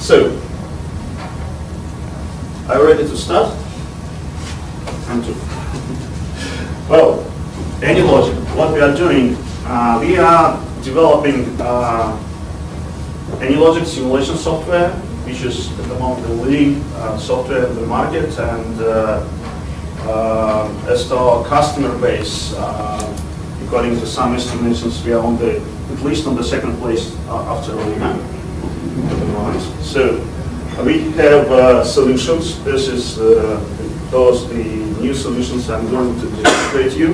So, are you ready to start? I'm too. Well, AnyLogic, what we are doing, we are developing AnyLogic simulation software, which is at the moment the leading software in the market, and as to our customer base, according to some estimations, we are on at least on the second place after Arena at the moment. So we have solutions. This is the new solutions I'm going to demonstrate you.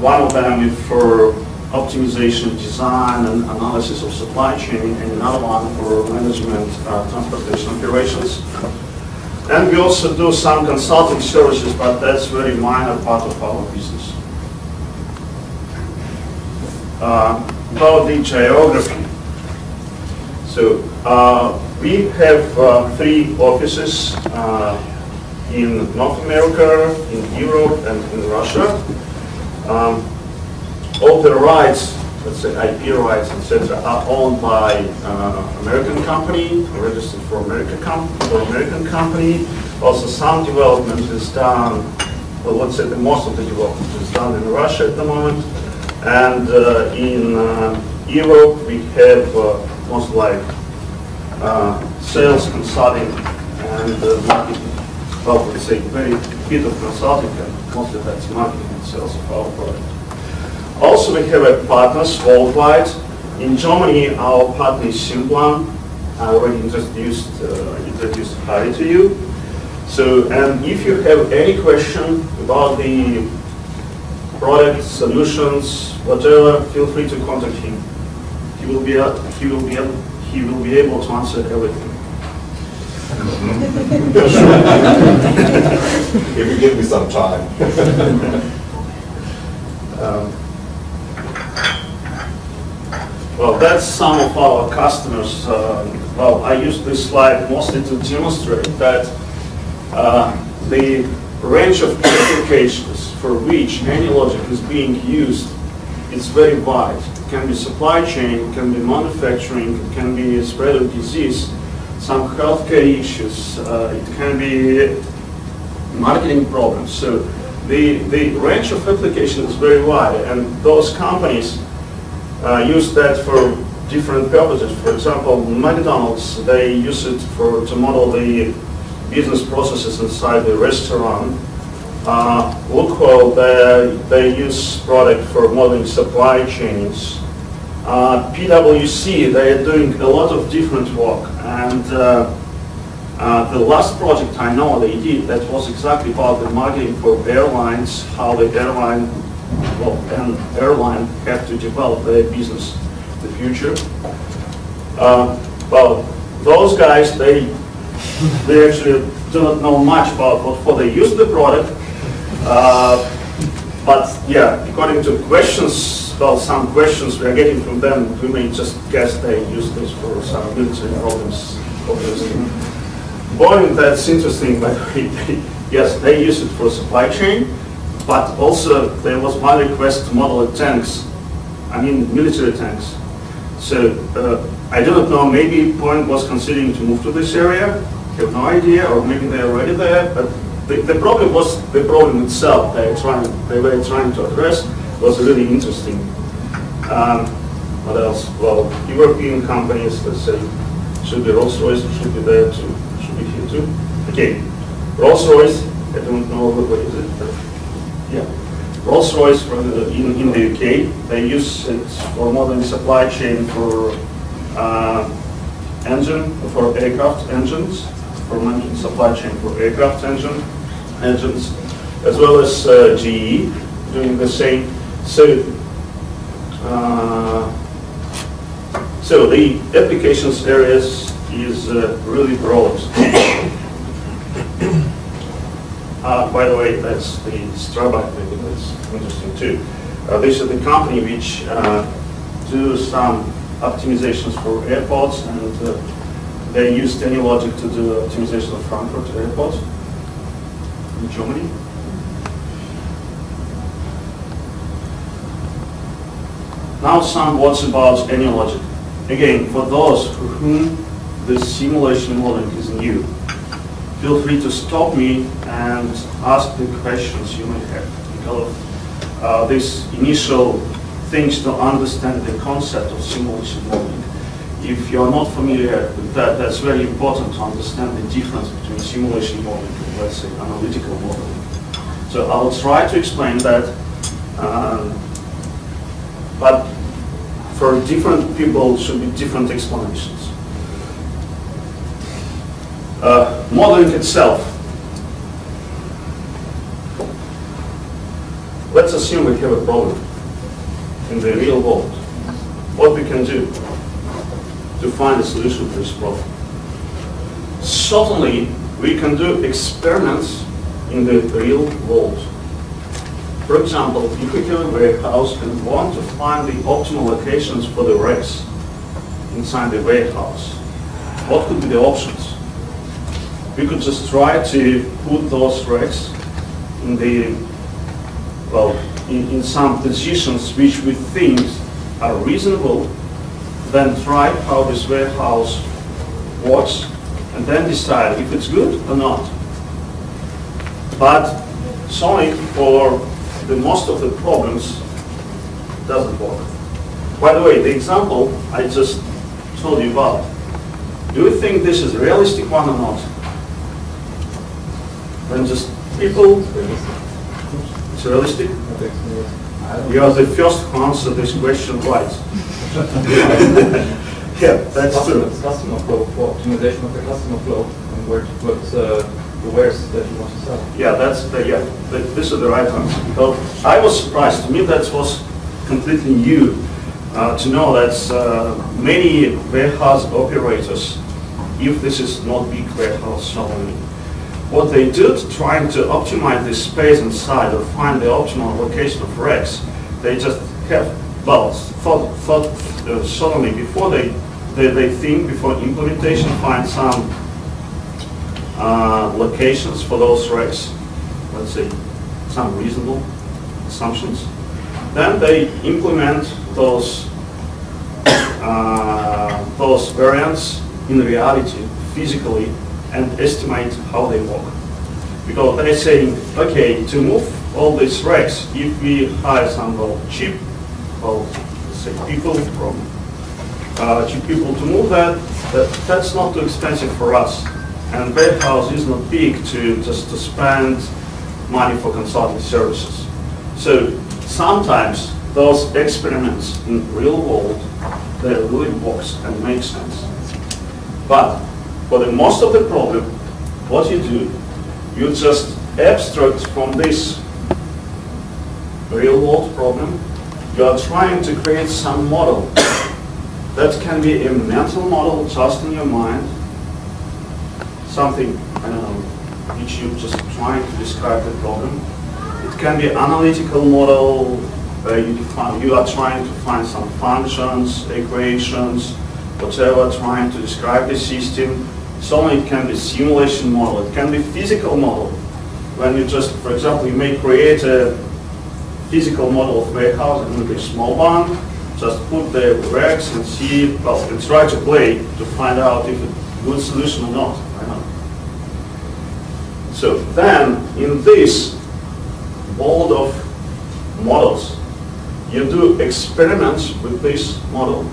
One of them is for optimization, design, and analysis of supply chain, and another one for management, transportation operations. And we also do some consulting services, but that's a very minor part of our business. About the geography. So we have 3 offices in North America, in Europe, and in Russia. All the rights, let's say IP rights, etc., are owned by American company, registered for American company. Also, some development is done. Well, let's say most of the development is done in Russia at the moment, and in Europe we have most like sales, consulting, and marketing. Well, let's say very bit of consulting, and mostly that's marketing and sales of our product. Also, we have partners worldwide. In Germany, our partner is Simplan. I already introduced Harry to you. So, and if you have any question about the product, solutions, whatever, feel free to contact him. He will be able to answer everything. If you give me some time. Well, that's some of our customers. Well, I use this slide mostly to demonstrate that the range of applications for which AnyLogic is being used is very wide. It can be supply chain, it can be manufacturing, it can be spread of disease, some healthcare issues, it can be marketing problems. So the range of applications is very wide, and those companies use that for different purposes. For example, McDonald's, they use it to model the business processes inside the restaurant. Lukoil, they use product for modeling supply chains. PwC, they are doing a lot of different work. And the last project I know they did, that was exactly about the marketing for airlines, how the airline have to develop their business in the future. Well, those guys, they actually do not know much about what for they use the product. But yeah, according to questions, well, some questions we are getting from them, we may just guess they use this for some military problems, obviously. Boeing, that's interesting, but yes, they use it for supply chain. But also, there was one request to model tanks, military tanks. So, I do not know, maybe Boeing was considering to move to this area, I have no idea, or maybe they're already there, but the problem was the problem itself they were trying to address was really interesting. What else? Well, European companies, let's say, should be Rolls-Royce, should be there too, should be here too. Okay, Rolls-Royce, I don't know what is it, but yeah. Rolls-Royce in the UK, they use it for modeling supply chain for aircraft engines, for managing supply chain for aircraft engines, as well as GE doing the same. So the applications areas is really broad. By the way, that's the Strabag, maybe that's interesting too. This is the company which do some optimizations for airports, and they used AnyLogic to do optimization of Frankfurt Airport in Germany. Now some words about AnyLogic. Again, for those for whom this simulation modeling is new, feel free to stop me and ask the questions you may have. Because of these initial things to understand the concept of simulation modeling. If you are not familiar with that, that's very important to understand the difference between simulation modeling and, let's say, analytical modeling. So I'll try to explain that, but for different people should be different explanations. Modeling itself. Let's assume we have a problem in the real world. What we can do to find a solution to this problem? Certainly, we can do experiments in the real world. For example, if we have a warehouse and want to find the optimal locations for the racks inside the warehouse, what could be the options? We could just try to put those racks in the, well, in some positions which we think are reasonable, then try how this warehouse works, and then decide if it's good or not. But sorry, for the most of the problems, it doesn't work. By the way, the example I just told you about, do you think this is a realistic one or not? Then just people, it's realistic? You are the first who answered this question right. Yeah, that's true. Customer flow, for optimization of the customer flow, and where to put the wares that you want to sell. Yeah, this is the right answer. So I was surprised. To me, that was completely new to know that many warehouse operators, if this is not big warehouse only, what they do to trying to optimize the space inside or find the optimal location of racks, they just have, well, thought suddenly before they think, before implementation, find some locations for those racks, let's say some reasonable assumptions. Then they implement those variants in reality, physically, and estimate how they work. Because they're saying, okay, to move all these racks, if we hire some cheap, let's say people from cheap people to move that's not too expensive for us. And warehouse is not big to just to spend money for consulting services. So sometimes those experiments in real world, they really works and make sense. But for the most of the problem, what you do, you just abstract from this real world problem. You are trying to create some model. That can be a mental model just in your mind, something, I don't know, which you just trying to describe the problem. It can be analytical model where you are trying to find some functions, equations, whatever, trying to describe the system. So it can be simulation model, it can be physical model. When you just, for example, you may create a physical model of warehouse and a small one, just put the racks and see, well, and try to play to find out if it's a good solution or not. I know. So then, in this world of models, you do experiments with this model,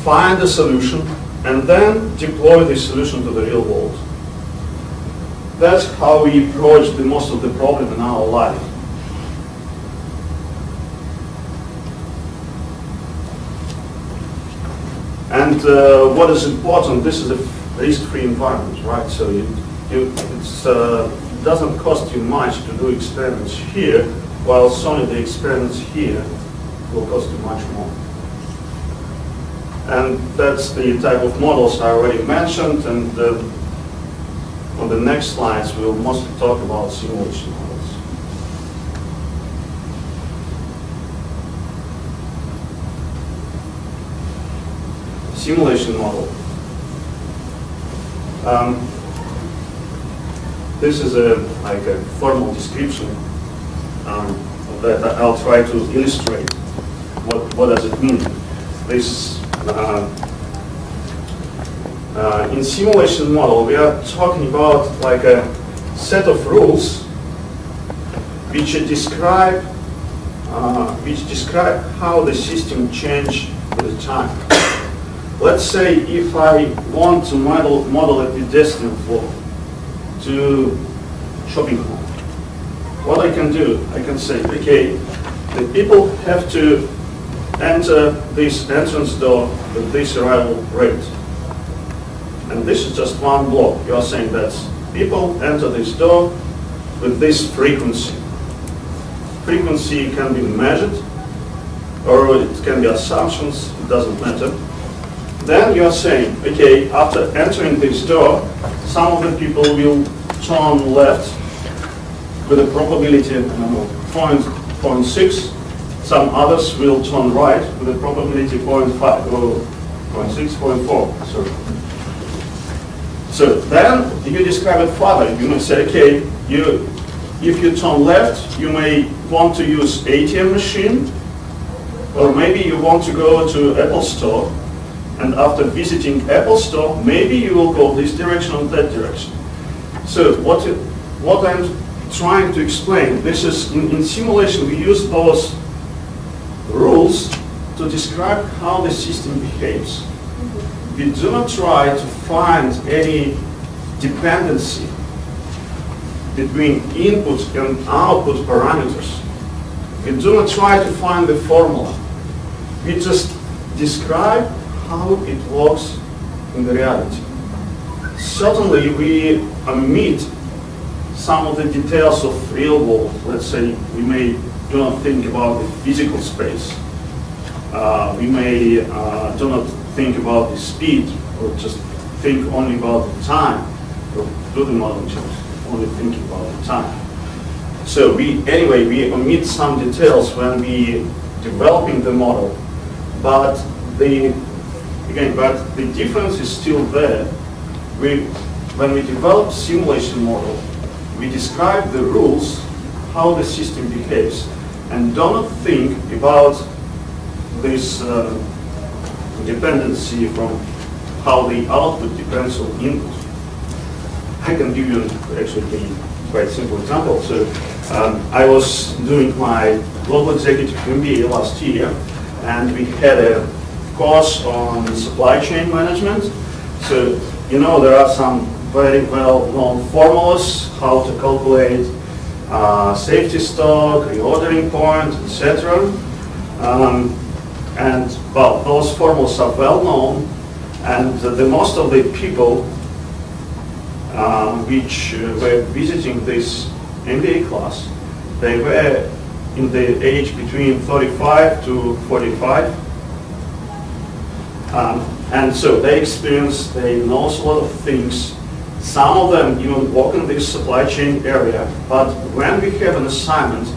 find a solution, and then deploy this solution to the real world. That's how we approach the most of the problem in our life. And what is important, this is a risk-free environment, right? So it doesn't cost you much to do experiments here, while only the experiments here will cost you much more. And that's the type of models I already mentioned, and on the next slides we'll mostly talk about simulation models. Simulation model. This is like a formal description that I'll try to illustrate. What does it mean? This in simulation model, we are talking about like a set of rules which describe how the system change with time. Let's say if I want to model a pedestrian flow to shopping mall, what I can do, I can say, okay, the people have to enter this entrance door with this arrival rate. And this is just one block. You are saying that people enter this door with this frequency. Frequency can be measured, or it can be assumptions, it doesn't matter. Then you are saying, okay, after entering this door, some of the people will turn left with a probability, I don't know, 0.6. Some others will turn right with a probability 0.5 or 0.6, 0.4. Sorry. So then you describe it further. You may say, okay, if you turn left, you may want to use ATM machine, or maybe you want to go to Apple Store, and after visiting Apple Store, maybe you will go this direction or that direction. So what I'm trying to explain, this is in simulation we use those rules to describe how the system behaves. We do not try to find any dependency between input and output parameters. We do not try to find the formula. We just describe how it works in the reality. Certainly we omit some of the details of real world. Let's say we may do not think about the physical space. We may do not think about the speed, or just think only about the time, or do the model just only thinking about the time. So we omit some details when we developing the model, but the difference is still there. When we develop simulation model, we describe the rules, how the system behaves, and do not think about this dependency from how the output depends on input. I can give you actually a quite simple example. So I was doing my Global Executive MBA last year, and we had a course on supply chain management. So there are some very well-known formulas how to calculate safety stock, reordering point, etc. And well, those formulas are well known, and most of the people which were visiting this MBA class, they were in the age between 35 to 45. And so they know a lot of things. Some of them even work in this supply chain area, but when we have an assignment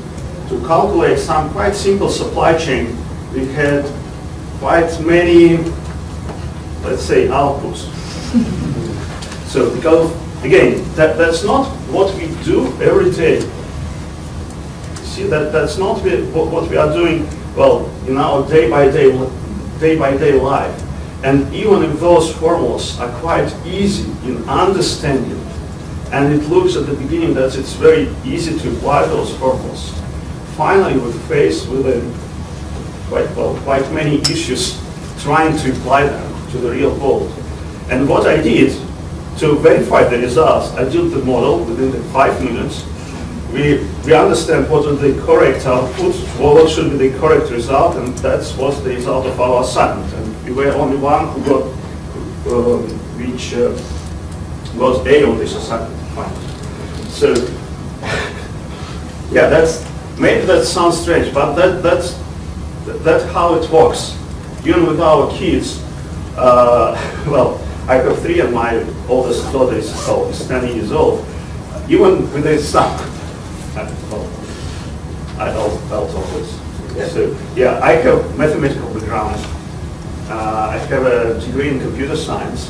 to calculate some quite simple supply chain, we had quite many, let's say, outputs. So because, again, that's not what we do every day. See, that's not what we are doing, well, in our day-by-day life. And even if those formulas are quite easy in understanding, and it looks at the beginning that it's very easy to apply those formulas, finally we're faced with quite many issues trying to apply them to the real world. And what I did to verify the results, I did the model within the 5 minutes. We understand what is the correct output, what should be the correct result, and that was the result of our assignment. And we were only one who got, which got A on this assignment finally. So, yeah, maybe that sounds strange, but that's how it works. Even with our kids, well, I have 3 and my oldest daughter is 10 years old. Even with their son, I'll talk this. Yeah. So, yeah, I have mathematical background. I have a degree in computer science,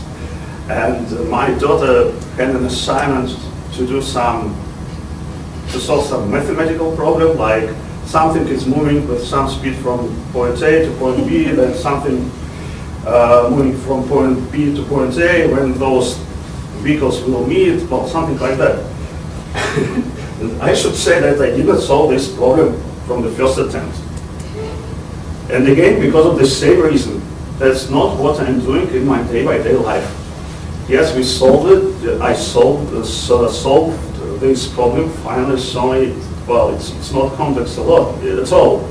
and my daughter had an assignment to solve some mathematical problem, like something is moving with some speed from point A to point B, then something moving from point B to point A, when those vehicles will meet, well, something like that. And I should say that I didn't solve this problem from the first attempt. And again, because of the same reason, that's not what I'm doing in my day-by-day life. Yes, we solved it. I solved this problem finally, showing it. Well, it's not complex a lot at all.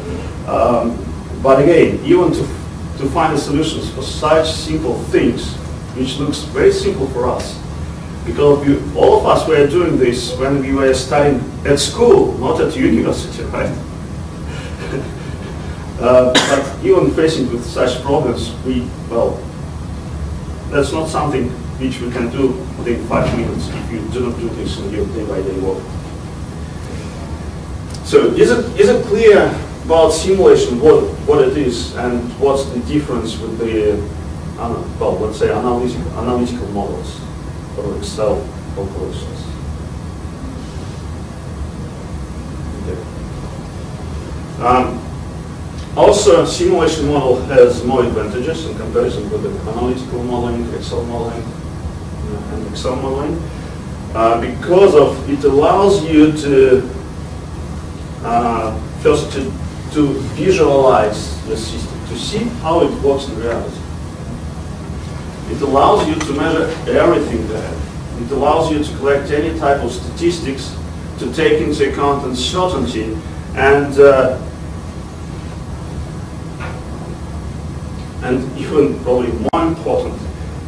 But again, even to find the solutions for such simple things, which looks very simple for us, because all of us were doing this when we were studying at school, not at university, right? But even facing with such problems, that's not something which we can do within 5 minutes if you do not do this in your day-by-day work. So is it clear about simulation, what it is, and what's the difference with the, let's say analytical models for Excel calculations? Okay. Also, simulation model has more advantages in comparison with the analytical modeling, Excel modeling, and Excel modeling, because of it allows you to first to visualize the system, to see how it works in reality. It allows you to measure everything there. It allows you to collect any type of statistics, to take into account uncertainty, and even probably more important,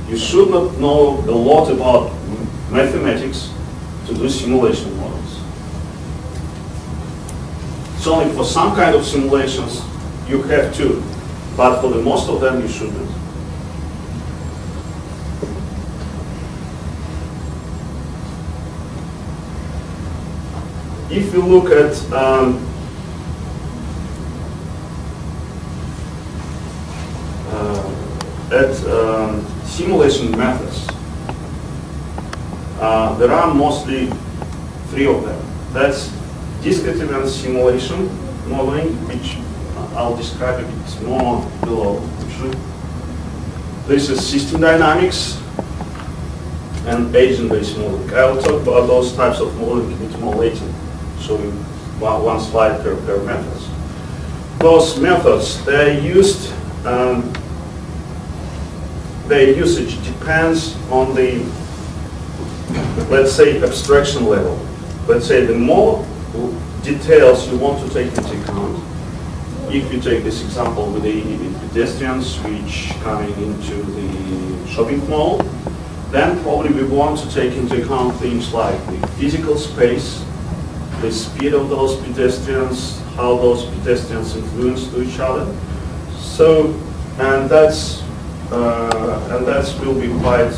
you should not know a lot about mathematics to do simulation models. So only for some kind of simulations you have to, but for the most of them you shouldn't. If you look at simulation methods, there are mostly 3 of them. That's discrete event simulation modeling, which I'll describe a bit more below, actually. This is system dynamics and agent-based modeling. I will talk about those types of modeling a bit more later, showing one slide per methods. Those methods, their usage depends on the, let's say, abstraction level. Let's say the more details you want to take into account. If you take this example with the pedestrians which coming into the shopping mall, then probably we want to take into account things like the physical space, the speed of those pedestrians, how those pedestrians influence to each other. So, and that's will be quite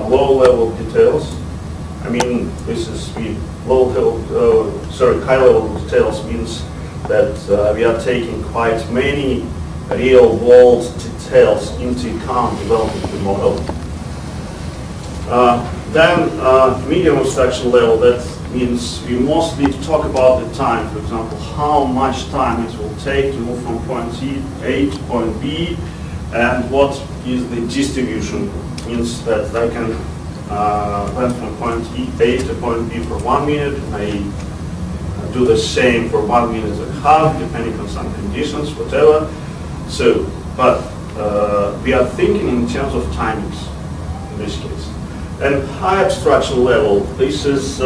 low level details. I mean, this is high level details means that we are taking quite many real world details into account developing the model. Then medium abstraction level, that means we mostly talk about the time, for example, how much time it will take to move from point A to point B, and what is the distribution. Means that I can went from point A to point B for 1 minute, I do the same for 1 minute and a half, depending on some conditions, whatever. So, but we are thinking in terms of timings in this case. And high abstraction level, this is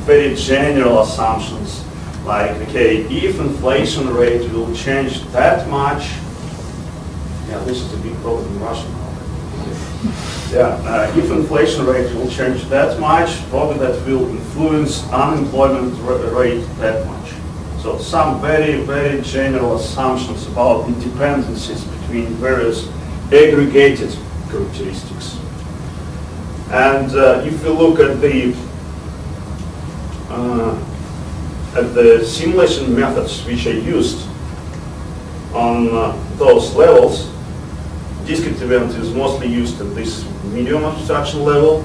very general assumptions, like, okay, if inflation rate will change that much, yeah, this is a big problem in Russia now. Yeah, if inflation rate will change that much, probably that will influence unemployment rate that much. So some very, very general assumptions about the dependencies between various aggregated characteristics. And if you look at the simulation methods which are used on those levels, discrete event is mostly used at this medium abstraction level,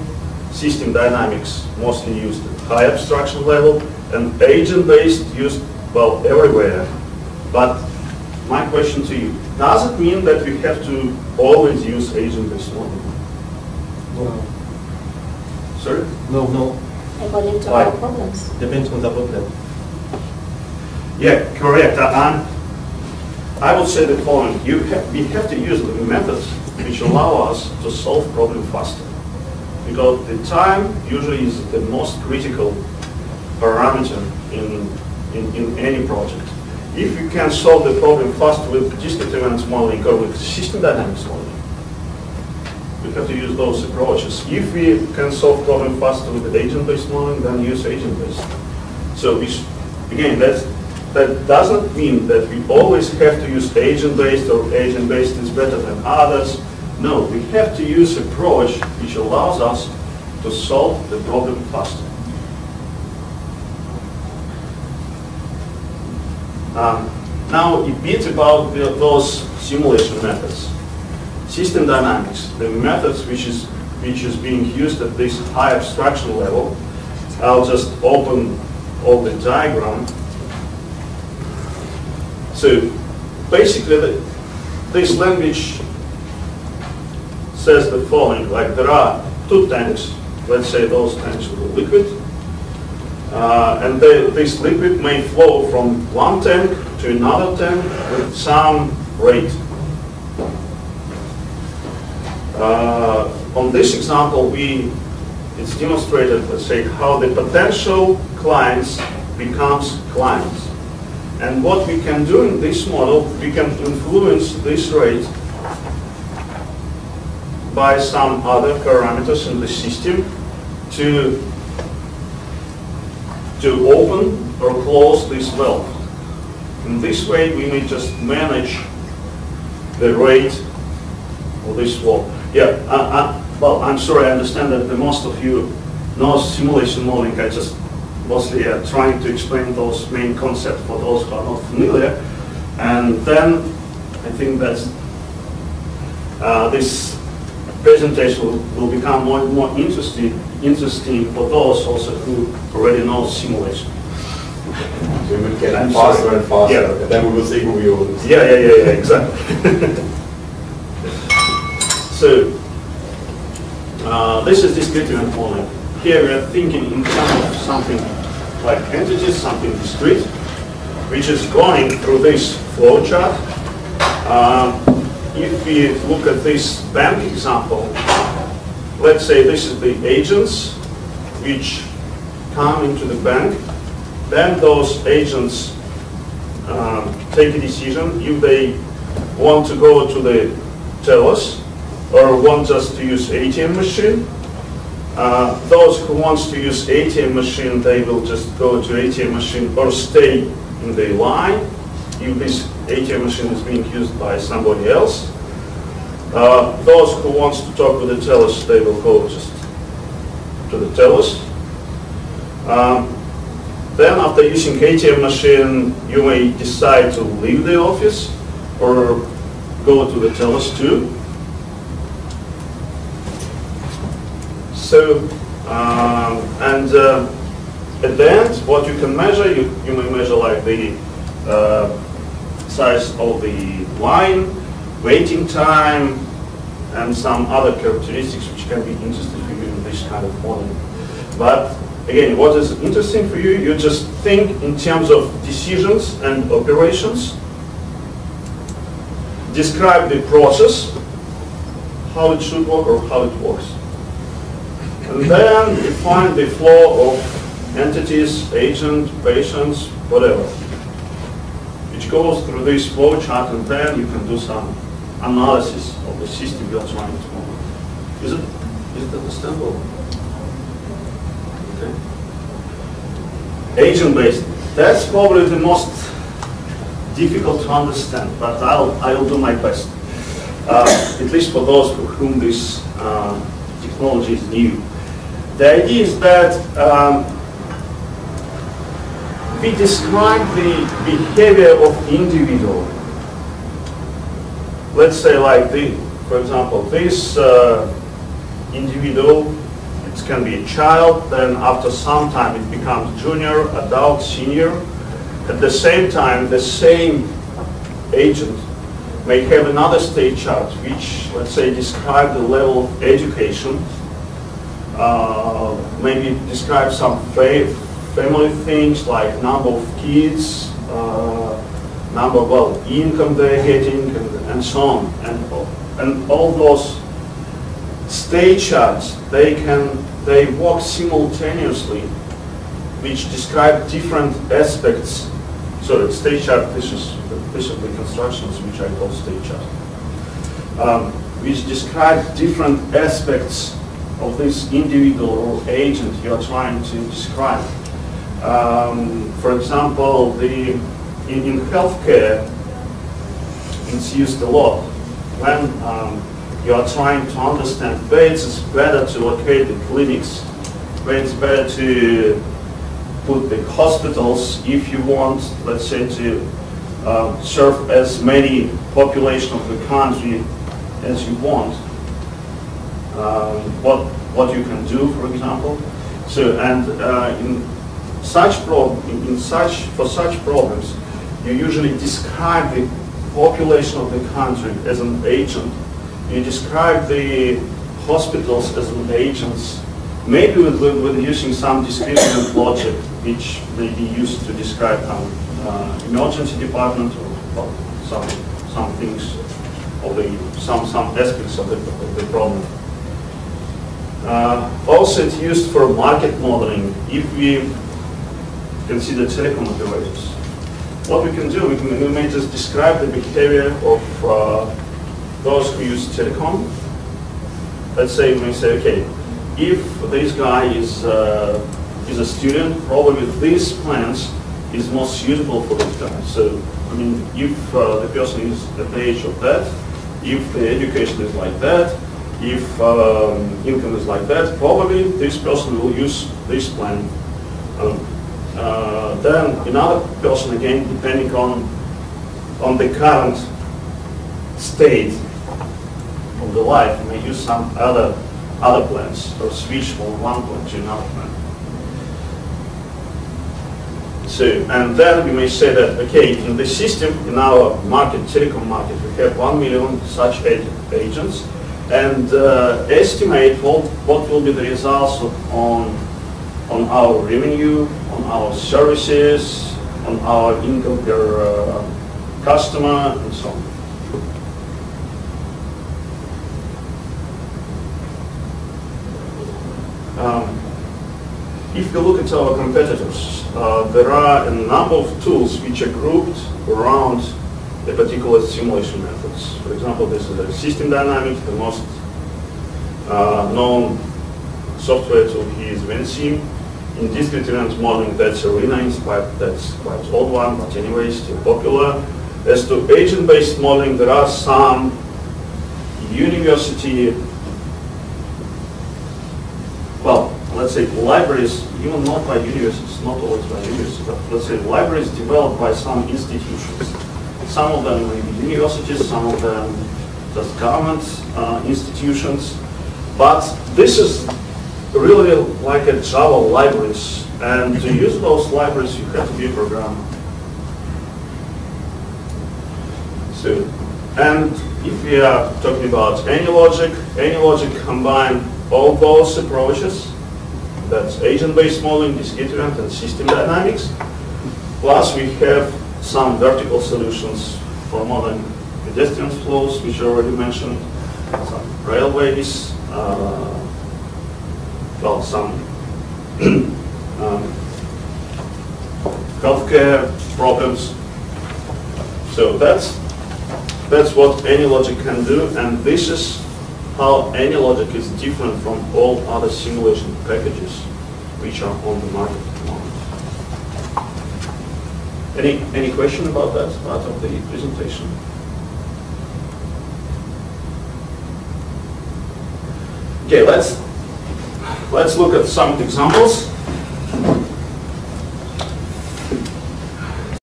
system dynamics mostly used at high abstraction level, and agent-based used, well, everywhere. But my question to you, does it mean that we have to always use agent-based modeling? No. Sorry? No. According to Why? our problems. Depends on the problem. Yeah, correct. I would say the following. We have to use the methods which allow us to solve problem faster. Because the time usually is the most critical parameter in any project. If you can solve the problem faster with discrete events modeling or with system dynamics modeling, we have to use those approaches. If we can solve problem faster with agent-based modeling, then use agent-based. So again, that doesn't mean that we always have to use agent-based or agent-based is better than others. No, we have to use approach which allows us to solve the problem faster. Now a bit about those simulation methods. System dynamics, the methods which is being used at this high abstraction level. I'll just open all the diagram. So basically this language says the following, like there are two tanks, let's say those tanks are liquid, and this liquid may flow from one tank to another tank with some rate. On this example, it's demonstrated, let's say, how the potential clients becomes clients. And what we can do in this model, we can influence this rate by some other parameters in the system to open or close this valve. In this way, we may just manage the rate of this flow. Yeah, well, I'm sorry, I understand that the most of you know simulation modeling. I just mostly trying to explain those main concepts for those who are not familiar. And then I think that this presentation will become more and more interesting for those also who already know simulation. So we will get faster and faster, Yeah. and then we will see who we will. Yeah, exactly. So this is discrete event modeling. Here we are thinking in terms of something like entities, something discrete, which is going through this flowchart. If we look at this bank example, let's say this is the agents which come into the bank. Then those agents take a decision if they want to go to the tellers or want just to use ATM machine. Those who wants to use ATM machine, they will just go to ATM machine or stay in the line if this ATM machine is being used by somebody else. Those who wants to talk with the tellers, they will go just to the tellers. Then after using ATM machine, you may decide to leave the office or go to the tellers too. So, at the end, what you can measure, you may measure like the size of the line, waiting time, and some other characteristics which can be interesting for you in this kind of modeling. But again, what is interesting for you, you just think in terms of decisions and operations, describe the process, how it should work or how it works. And then define the flow of entities, agent, patients, whatever, which goes through this flow chart, and then you can do some analysis of the system you're trying to model. Is it understandable? Okay. Agent-based. That's probably the most difficult to understand, but I'll do my best. At least for those for whom this technology is new. The idea is that we describe the behavior of individual. Let's say like for example, this individual, it can be a child, then after some time it becomes junior, adult, senior. At the same time, the same agent may have another state chart which, let's say, describe the level of education, maybe describe some family things like number of kids, number of income they're getting, and so on. And all those state charts, they work simultaneously, which describe different aspects. So the state chart, this is the constructions which I call state chart, which describe different aspects of this individual or agent you are trying to describe. For example, in healthcare, it's used a lot when you are trying to understand where it's better to locate the clinics, where it's better to put the hospitals if you want, let's say, to serve as many population of the country as you want. What you can do, for example. So, and for such problems, you usually describe the population of the country as an agent. You describe the hospitals as an agents, maybe with using some discriminant logic, which may be used to describe emergency department or some things of some aspects of the problem. Also, it's used for market modeling. If we consider telecom operators, what we can do, we may just describe the behavior of those who use telecom. Let's say we say, okay, if this guy is a student, probably these plans is most suitable for this guy. So, I mean, if the person is at the age of that, if the education is like that, if income is like that, probably this person will use this plan. Then another person, again, depending on the current state of the life, may use some other plans or switch from one plan to another plan. So, and then we may say that, okay, in the system, in our market, telecom market, we have 1 million such agents, and estimate what will be the results on our revenue, on our services, on our income per customer, and so on. If you look at our competitors, there are a number of tools which are grouped around a particular simulation methods. For example, this is a system dynamic. The most known software tool here is VNC. In discrete event modeling, that's Arena inspired. That's quite old one, but anyway, still popular. As to agent-based modeling, there are some university, well, let's say libraries, even not by universities, not always by universities, but let's say libraries developed by some institutions. Some of them may be universities, some of them just government institutions. But this is really like a Java libraries, and to use those libraries, you have to be a programmer. So, and if we are talking about AnyLogic combine all those approaches. That's agent-based modeling, discrete event, and system dynamics. Plus, we have some vertical solutions for modeling pedestrian flows, which I already mentioned, some railways, well, some healthcare problems. So that's what AnyLogic can do, and this is how AnyLogic is different from all other simulation packages which are on the market at the moment. Any question about that part of the presentation? Okay, let's look at some examples.